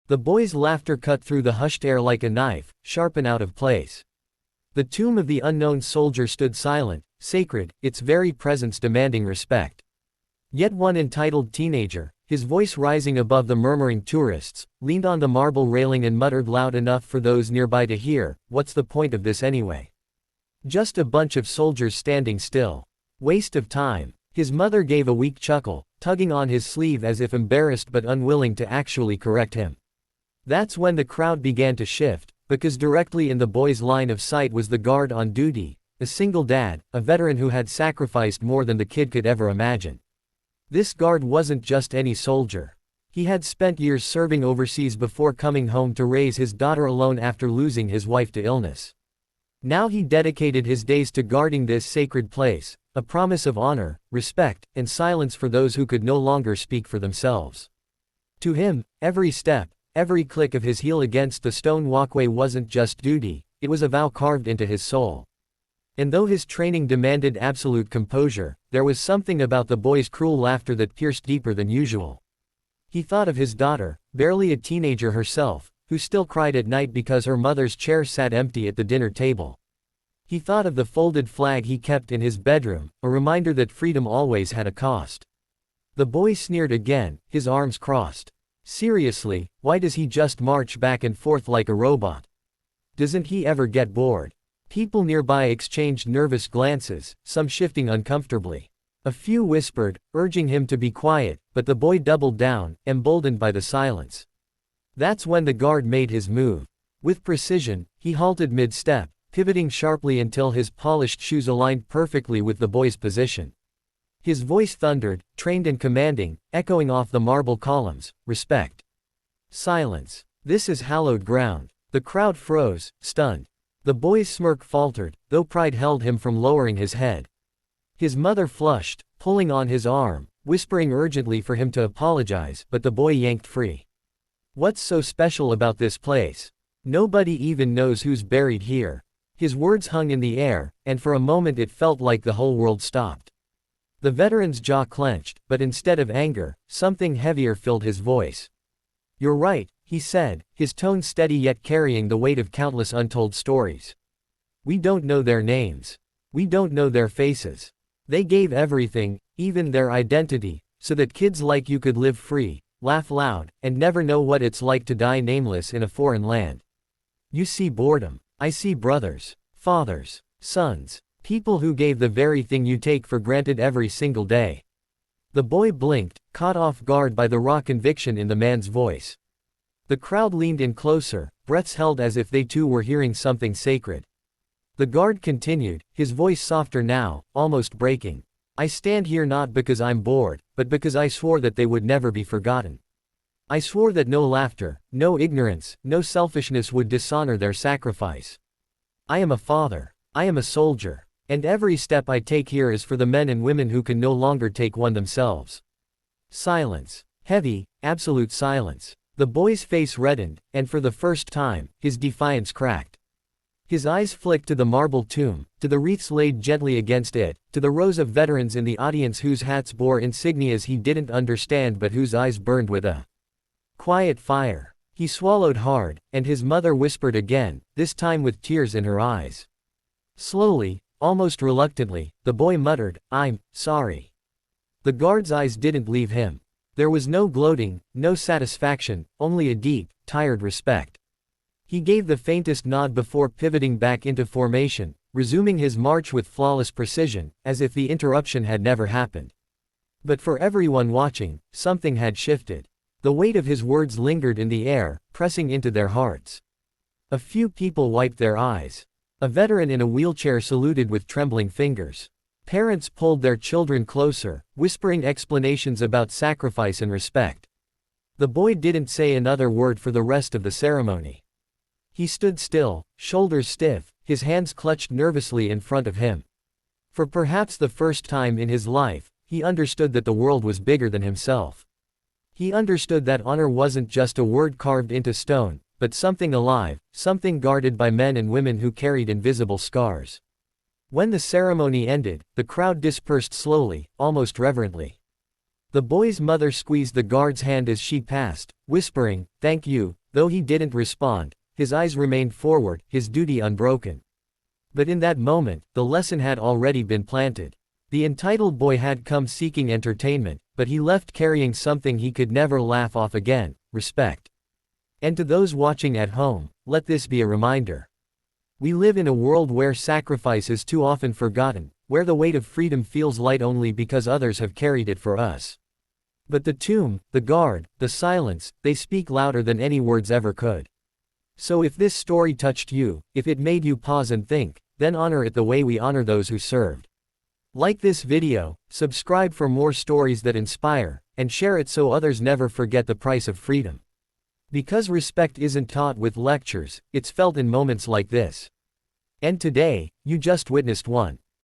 The boy's laughter cut through the hushed air like a knife, sharp and out of place. The tomb of the unknown soldier stood silent, sacred, its very presence demanding respect. Yet one entitled teenager, his voice rising above the murmuring tourists, leaned on the marble railing and muttered loud enough for those nearby to hear, "What's the point of this anyway? Just a bunch of soldiers standing still. Waste of time." His mother gave a weak chuckle, tugging on his sleeve as if embarrassed but unwilling to actually correct him. That's when the crowd began to shift, because directly in the boy's line of sight was the guard on duty, a single dad, a veteran who had sacrificed more than the kid could ever imagine. This guard wasn't just any soldier. He had spent years serving overseas before coming home to raise his daughter alone after losing his wife to illness. Now he dedicated his days to guarding this sacred place, a promise of honor, respect, and silence for those who could no longer speak for themselves. To him, every step, every click of his heel against the stone walkway wasn't just duty, it was a vow carved into his soul. And though his training demanded absolute composure, there was something about the boy's cruel laughter that pierced deeper than usual. He thought of his daughter, barely a teenager herself, who still cried at night because her mother's chair sat empty at the dinner table. He thought of the folded flag he kept in his bedroom, a reminder that freedom always had a cost. The boy sneered again, his arms crossed. Seriously, why does he just march back and forth like a robot? Doesn't he ever get bored? People nearby exchanged nervous glances, some shifting uncomfortably. A few whispered, urging him to be quiet, but the boy doubled down, emboldened by the silence. That's when the guard made his move. With precision, he halted mid-step, pivoting sharply until his polished shoes aligned perfectly with the boy's position. His voice thundered, trained and commanding, echoing off the marble columns, "Respect. Silence. This is hallowed ground." The crowd froze, stunned. The boy's smirk faltered, though pride held him from lowering his head. His mother flushed, pulling on his arm, whispering urgently for him to apologize, but the boy yanked free. "What's so special about this place? Nobody even knows who's buried here." His words hung in the air, and for a moment it felt like the whole world stopped. The veteran's jaw clenched, but instead of anger, something heavier filled his voice. "You're right," he said, his tone steady yet carrying the weight of countless untold stories. "We don't know their names. We don't know their faces. They gave everything, even their identity, so that kids like you could live free, laugh loud, and never know what it's like to die nameless in a foreign land. You see boredom. I see brothers, fathers, sons, people who gave the very thing you take for granted every single day." The boy blinked, caught off guard by the raw conviction in the man's voice. The crowd leaned in closer, breaths held as if they too were hearing something sacred. The guard continued, his voice softer now, almost breaking. "I stand here not because I'm bored, but because I swore that they would never be forgotten. I swore that no laughter, no ignorance, no selfishness would dishonor their sacrifice. I am a father. I am a soldier. And every step I take here is for the men and women who can no longer take one themselves." Silence. Heavy, absolute silence. The boy's face reddened, and for the first time, his defiance cracked. His eyes flicked to the marble tomb, to the wreaths laid gently against it, to the rows of veterans in the audience whose hats bore insignias he didn't understand but whose eyes burned with a quiet fire. He swallowed hard, and his mother whispered again, this time with tears in her eyes. Slowly, almost reluctantly, the boy muttered, "I'm sorry." The guard's eyes didn't leave him. There was no gloating, no satisfaction, only a deep, tired respect. He gave the faintest nod before pivoting back into formation, resuming his march with flawless precision, as if the interruption had never happened. But for everyone watching, something had shifted. The weight of his words lingered in the air, pressing into their hearts. A few people wiped their eyes. A veteran in a wheelchair saluted with trembling fingers. Parents pulled their children closer, whispering explanations about sacrifice and respect. The boy didn't say another word for the rest of the ceremony. He stood still, shoulders stiff, his hands clutched nervously in front of him. For perhaps the first time in his life, he understood that the world was bigger than himself. He understood that honor wasn't just a word carved into stone, but something alive, something guarded by men and women who carried invisible scars. When the ceremony ended, the crowd dispersed slowly, almost reverently. The boy's mother squeezed the guard's hand as she passed, whispering, "Thank you," though he didn't respond. His eyes remained forward, his duty unbroken. But in that moment, the lesson had already been planted. The entitled boy had come seeking entertainment, but he left carrying something he could never laugh off again: respect. And to those watching at home, let this be a reminder. We live in a world where sacrifice is too often forgotten, where the weight of freedom feels light only because others have carried it for us. But the tomb, the guard, the silence, they speak louder than any words ever could. So if this story touched you, if it made you pause and think, then honor it the way we honor those who served. Like this video, subscribe for more stories that inspire, and share it so others never forget the price of freedom. Because respect isn't taught with lectures, it's felt in moments like this. And today, you just witnessed one.